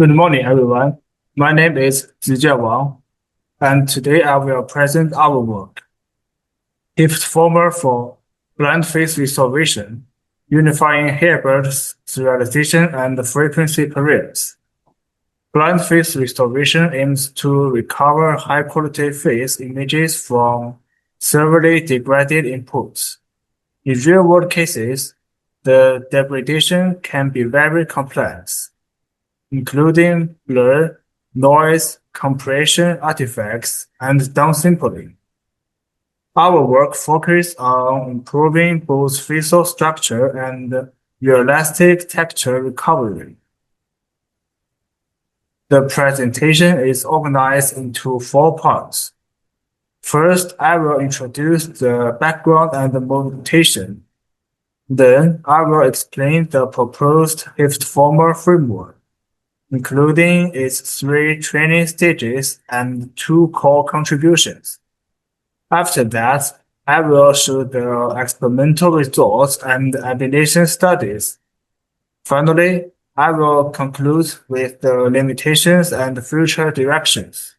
Good morning, everyone. My name is Zijian Wang, and today I will present our work, Hift-Former for blind face restoration, unifying Hilbert's serialization and frequency pairs. Blind face restoration aims to recover high-quality face images from severely degraded inputs. In real-world cases, the degradation can be very complex, including blur, noise, compression artifacts, and downsampling. Our work focuses on improving both facial structure and realistic texture recovery. The presentation is organized into 4 parts. First, I will introduce the background and the motivation. Then, I will explain the proposed Hift-Former framework, including its 3 training stages and 2 core contributions. After that, I will show the experimental results and application studies. Finally, I will conclude with the limitations and future directions.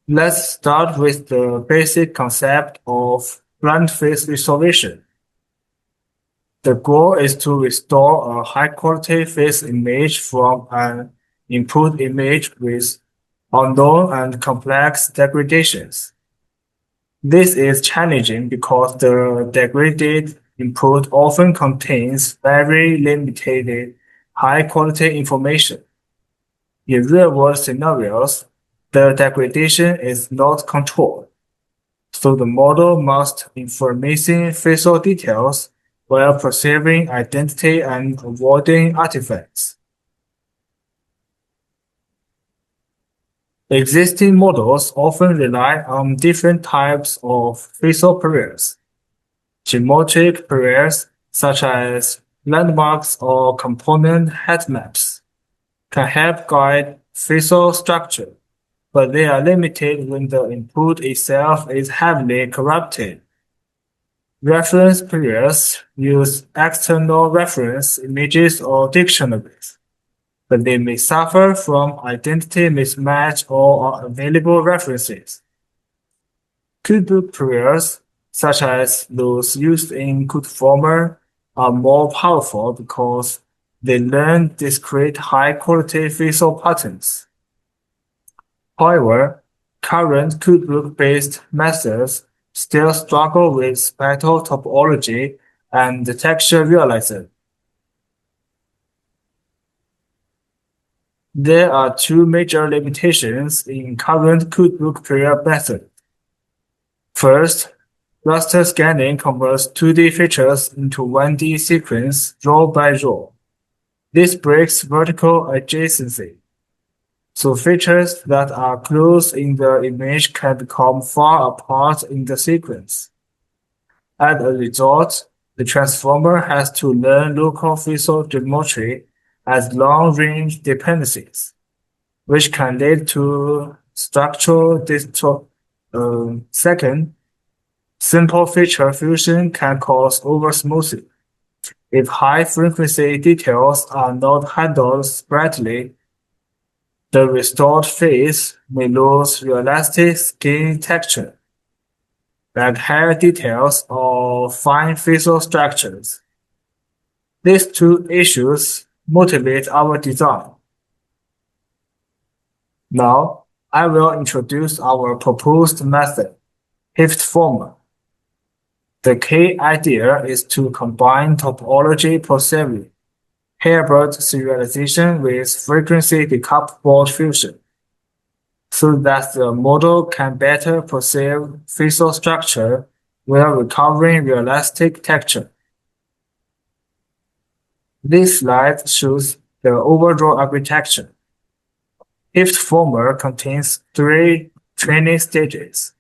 Let's start with the basic concept of blind face restoration. The goal is to restore a high-quality face image from an input image with unknown and complex degradations. This is challenging because the degraded input often contains very limited high-quality information. In real-world scenarios, the degradation is not controlled, so the model must inform missing facial details while preserving identity and avoiding artifacts. Existing models often rely on different types of facial pairs. Geometric pairs, such as landmarks or component head maps, can help guide facial structure, but they are limited when the input itself is heavily corrupted. Reference pairs use external reference images or dictionaries, but they may suffer from identity mismatch or unavailable references. Codebook pairs, such as those used in Hift-Former, are more powerful because they learn discrete high-quality facial patterns. However, current codebook-based methods still struggle with spatial topology and texture realism. There are 2 major limitations in current codebook pair method. First, raster scanning converts 2D features into 1D sequence row by row. This breaks vertical adjacency, so features that are close in the image can become far apart in the sequence. As a result, the transformer has to learn local facial geometry as long-range dependencies, which can lead to structural distortion. Second, simple feature fusion can cause oversmoothing. If high-frequency details are not handled separately, the restored face may lose realistic skin texture, like hair details or fine facial structures. These 2 issues motivate our design. Now, I will introduce our proposed method, Hift-Former. The key idea is to combine topology preserving, Hilbert serialization with frequency decoupled fusion, so that the model can better preserve facial structure while recovering realistic texture. This slide shows the overall architecture. Hift-Former contains 3 training stages.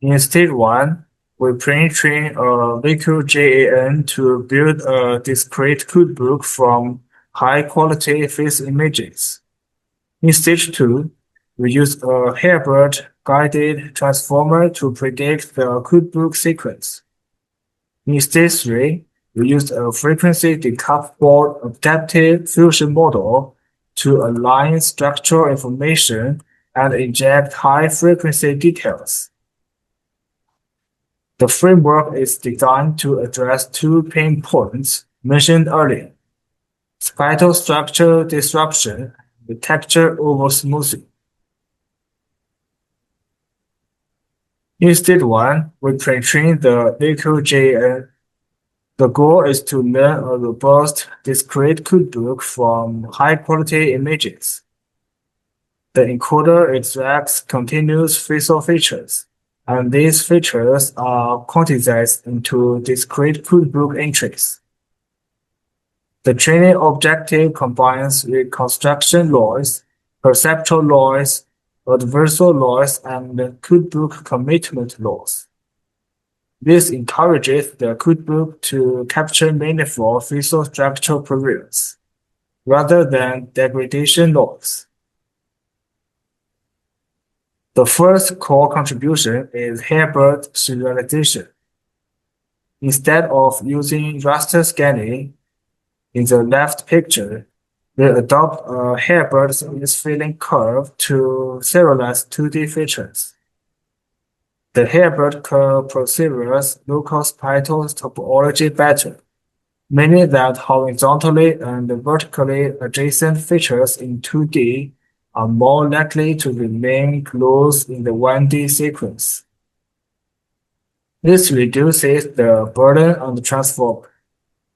In stage 1, we pre-train a VQGAN to build a discrete codebook from high-quality face images. In stage 2, we use a Hilbert-guided transformer to predict the codebook sequence. In stage 3, we used a frequency decoupled adaptive fusion model to align structural information and inject high-frequency details. The framework is designed to address two pain points mentioned earlier: spital structure disruption and texture over-smoothing. In stage 1, we pre-train the EGSR. The goal is to learn a robust, discrete codebook from high-quality images. The encoder extracts continuous facial features, and these features are quantized into discrete codebook entries. The training objective combines reconstruction noise, perceptual noise, adversarial noise, and codebook commitment loss. This encourages the codebook to capture meaningful facial structural previews, rather than degradation noise. The first core contribution is Hilbert serialization. Instead of using raster scanning in the left picture, we adopt a Hilbert filling curve to serialize 2D features. The Hilbert curve preserves local spital topology better, meaning that horizontally and vertically adjacent features in 2D are more likely to remain close in the 1D sequence. This reduces the burden on the transformer,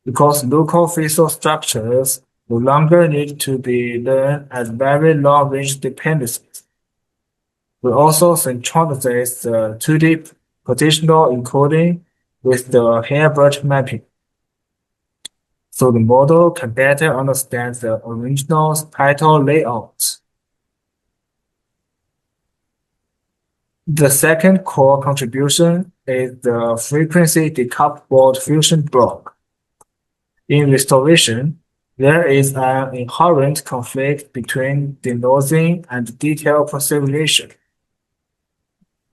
because local facial structures no longer need to be learned as very long-range dependencies. We also synchronize the 2D positional encoding with the Hilbert mapping, so the model can better understand the original spital layout. The second core contribution is the frequency decoupled fusion block. In restoration, there is an inherent conflict between denoising and detail preservation.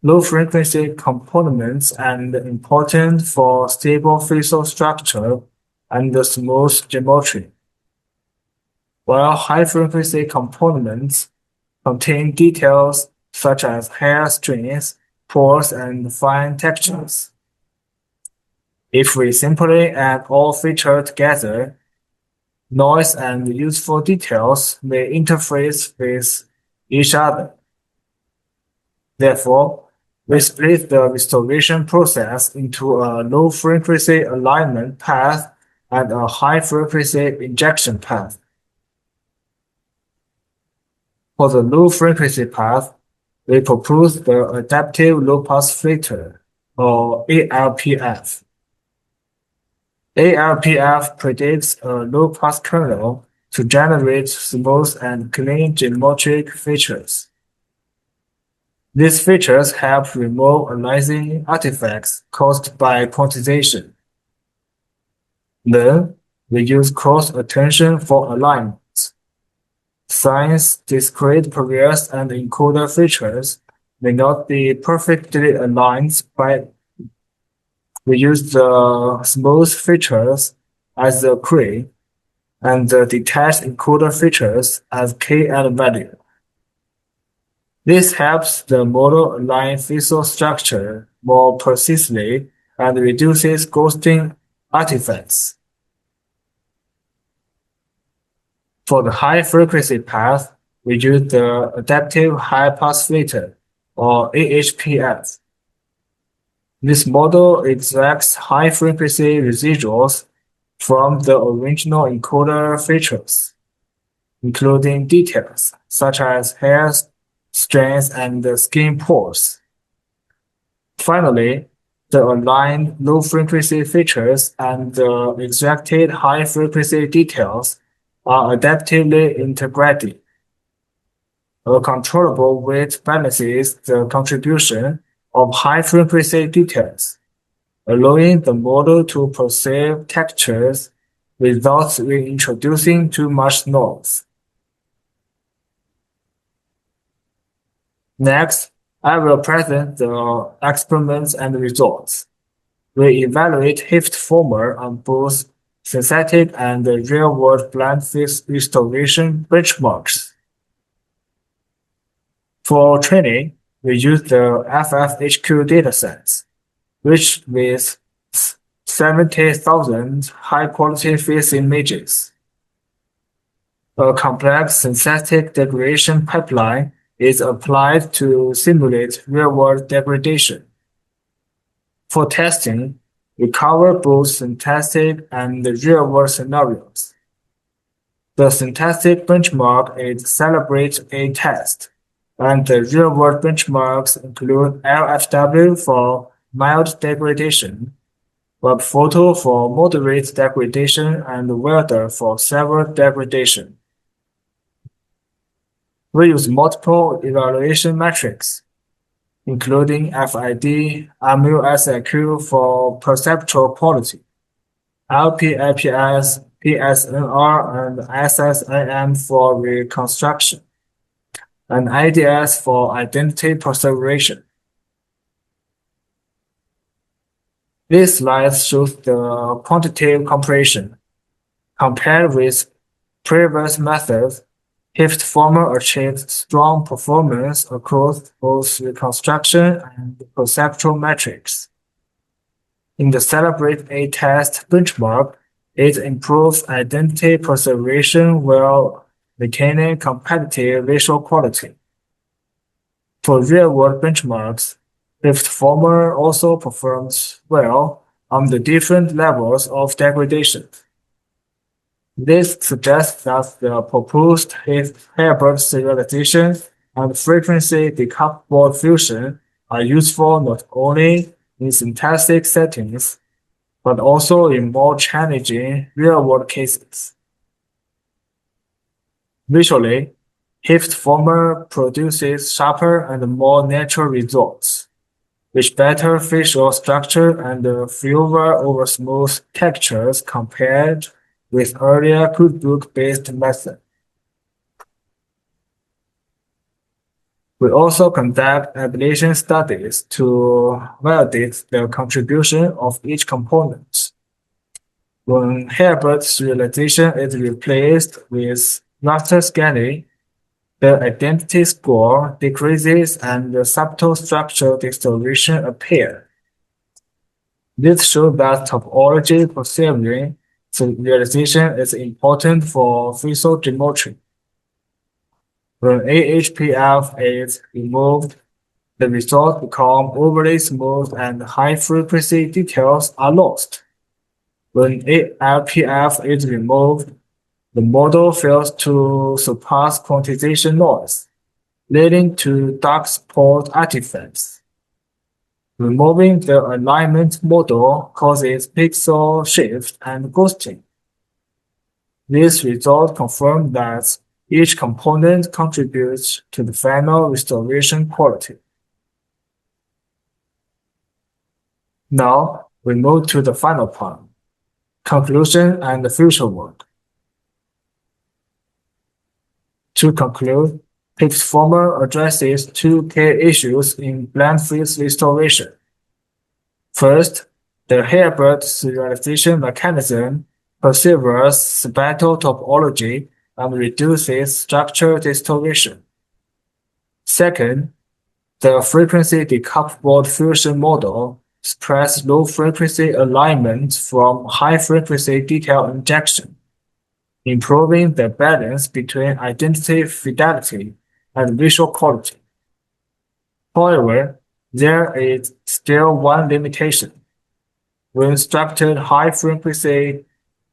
Low-frequency components are important for stable facial structure and smooth geometry, while high-frequency components contain details such as hair strings, pores, and fine textures. If we simply add all features together, noise and useful details may interface with each other. Therefore, we split the restoration process into a low-frequency alignment path and a high-frequency injection path. For the low-frequency path, we propose the adaptive low-pass filter, or ALPF. ALPF predicts a low-pass kernel to generate smooth and clean geometric features. These features help remove aliasing artifacts caused by quantization. Then, we use cross-attention for alignment. Since discrete previous and encoder features may not be perfectly aligned, we use the smooth features as the query and the detached encoder features as key and value. This helps the model align facial structure more precisely and reduces ghosting artifacts. For the high-frequency path, we use the adaptive high-pass filter, or AHPF. This model extracts high-frequency residuals from the original encoder features, including details such as hair strands and skin pores. Finally, the aligned low-frequency features and the extracted high-frequency details are adaptively integrated. A controllable weight balances the contribution of high-frequency details, allowing the model to preserve textures without reintroducing too much noise. Next, I will present the experiments and results. we evaluate Hift-Former on both synthetic and real-world blind face restoration benchmarks. For training, we use the FFHQ datasets, which with 70,000 high-quality face images. A complex synthetic degradation pipeline is applied to simulate real-world degradation. For testing, we cover both synthetic and real-world scenarios. The synthetic benchmark is Celebrate A test, and the real-world benchmarks include LFW for mild degradation, WebPhoto for moderate degradation, and Welder for severe degradation. We use multiple evaluation metrics, including FID, MUSIQ for perceptual quality, LP-IPS, PSNR, and SSIM for reconstruction, and IDS for identity preservation. This slide shows the quantitative comparison. Compared with previous methods, Hift-Former achieved strong performance across both reconstruction and perceptual metrics. In the Celebrate A test benchmark, it improves identity preservation while maintaining competitive visual quality. For real-world benchmarks, Hift-Former also performs well on the different levels of degradation. This suggests that the proposed Hilbert serialization and frequency decoupled fusion are useful not only in synthetic settings, but also in more challenging real-world cases. Visually, Hift-Former produces sharper and more natural results, with better facial structure and fewer over-smooth textures compared with earlier codebook-based methods. We also conduct ablation studies to validate the contribution of each component. When Hilbert serialization is replaced with raster scanning, the identity score decreases and the subtle structural distortion appear. This shows that topology preserving serialization is important for facial geometry. When AHPF is removed, the results become overly smooth and high-frequency details are lost. When ALPF is removed, the model fails to surpass quantization noise, leading to dark spot artifacts. Removing the alignment model causes pixel shift and ghosting. These results confirm that each component contributes to the final restoration quality. Now, we move to the final part, conclusion and the future work. To conclude, Hift-Former addresses two key issues in blind face restoration. First, the Hilbert serialization mechanism preserves spatial topology and reduces structural distortion. Second, the frequency decoupled fusion model spreads low-frequency alignment from high-frequency detail injection, improving the balance between identity fidelity and visual quality. However, there is still one limitation. When structured high-frequency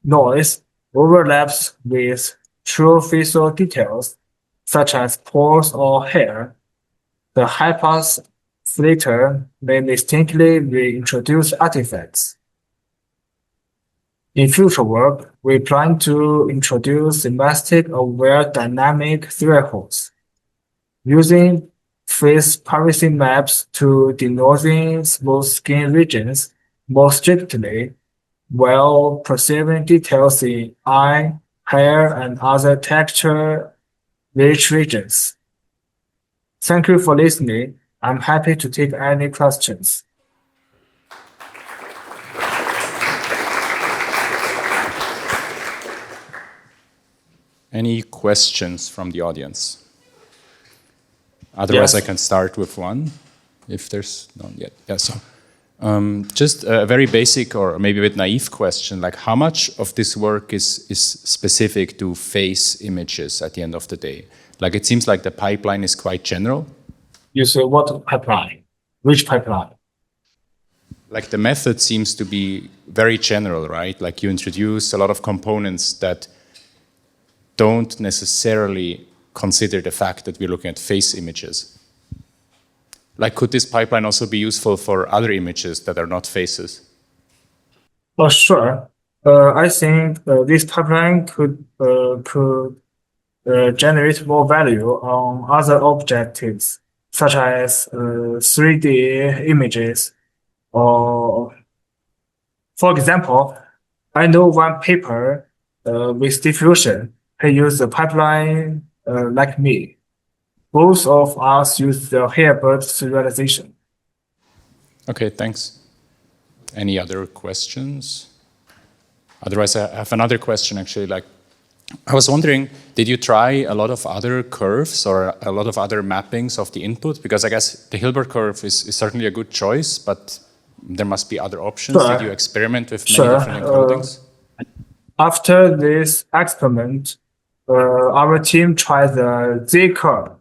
noise overlaps with true facial details, such as pores or hair, the high-pass filter may mistakenly reintroduce artifacts. In future work, we plan to introduce semantic-aware dynamic thresholds, using face privacy maps to denoising smooth skin regions more strictly, while preserving details in eye, hair, and other texture-rich regions. Thank you for listening. I'm happy to take any questions. Any questions from the audience? Otherwise, I can start with one, if there's none yet. Yeah, so just a very basic or maybe a bit naive question, like how much of this work is specific to face images at the end of the day? Like it seems like the pipeline is quite general. You say what pipeline? Which pipeline? Like the method seems to be very general, right? Like you introduce a lot of components that don't necessarily consider the fact that we're looking at face images. Like, could this pipeline also be useful for other images that are not faces? Oh, sure. I think this pipeline could generate more value on other objectives, such as 3D images. Or, for example, I know one paper with diffusion. He used the pipeline like me. Both of us use the Hilbert serialization. Okay, thanks. Any other questions? Otherwise, I have another question actually. Like, I was wondering, did you try a lot of other curves or a lot of other mappings of the input? Because I guess the Hilbert curve is certainly a good choice, but there must be other options. Sure. Did you experiment with many different encodings? After this experiment, our team tried the Z curve.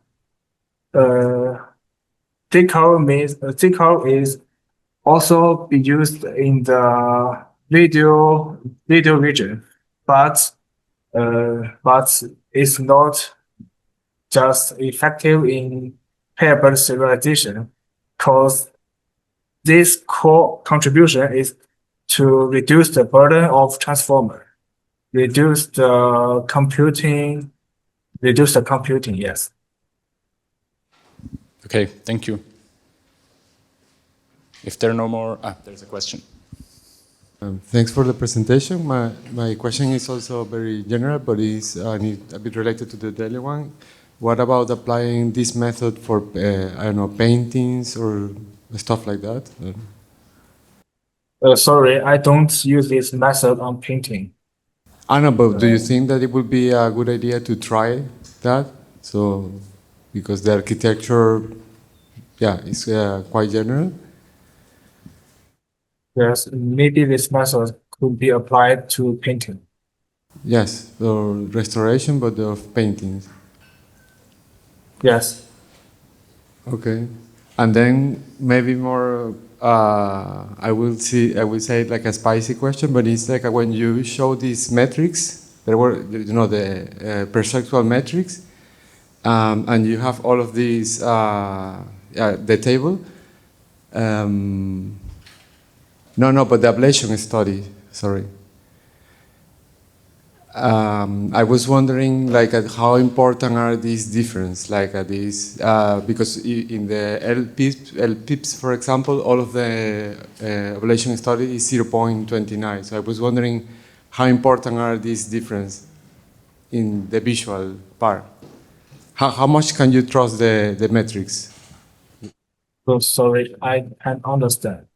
Z curve is also be used in the video region, but it's not just effective in Hilbert serialization, because this core contribution is to reduce the burden of transformer, reduce the computing, yes. Okay, thank you. If there are no more, there's a question. Thanks for the presentation. My question is also very general, but it's a bit related to the daily one. What about applying this method for, I don't know, paintings or stuff like that? Sorry, I don't use this method on painting. I know, but do you think that it would be a good idea to try that? So, because the architecture, yeah, is quite general. Yes, maybe this method could be applied to painting. Yes, or restoration, but of paintings. Yes. Okay, and then maybe more. I will say like a spicy question, but it's like when you show these metrics, there were the perceptual metrics, and you have all of these the table. No, but the ablation study. Sorry. I was wondering, like, how important are these differences? Like, because in the LPIPs, for example, all of the ablation study is 0.29. So I was wondering, how important are these differences in the visual part? How much can you trust the metrics? So sorry, I can't understand.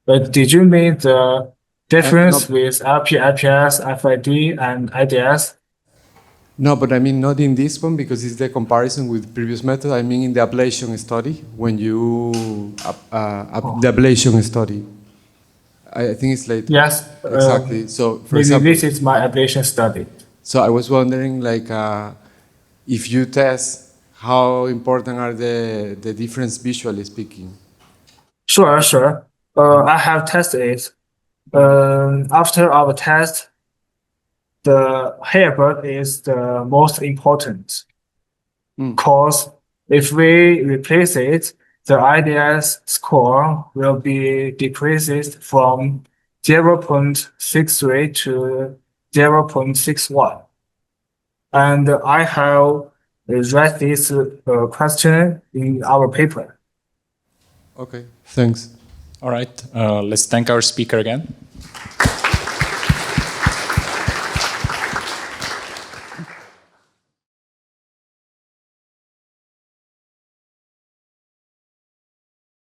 But did you mean the difference with LP, IPS, FID, and IDS? No, but I mean not in this one because it's the comparison with previous method. I mean in the ablation study, when you the ablation study. I think it's later. Yes. Exactly. So for maybe example, this is my ablation study. So I was wondering, like, if you test, how important are the difference visually speaking? Sure. I have tested it. After our test, the Hilbert is the most important. Because if we replace it, the IDS score will be decreased from 0.63 to 0.61. And I have raised this question in our paper. Okay, thanks. All right, let's thank our speaker again.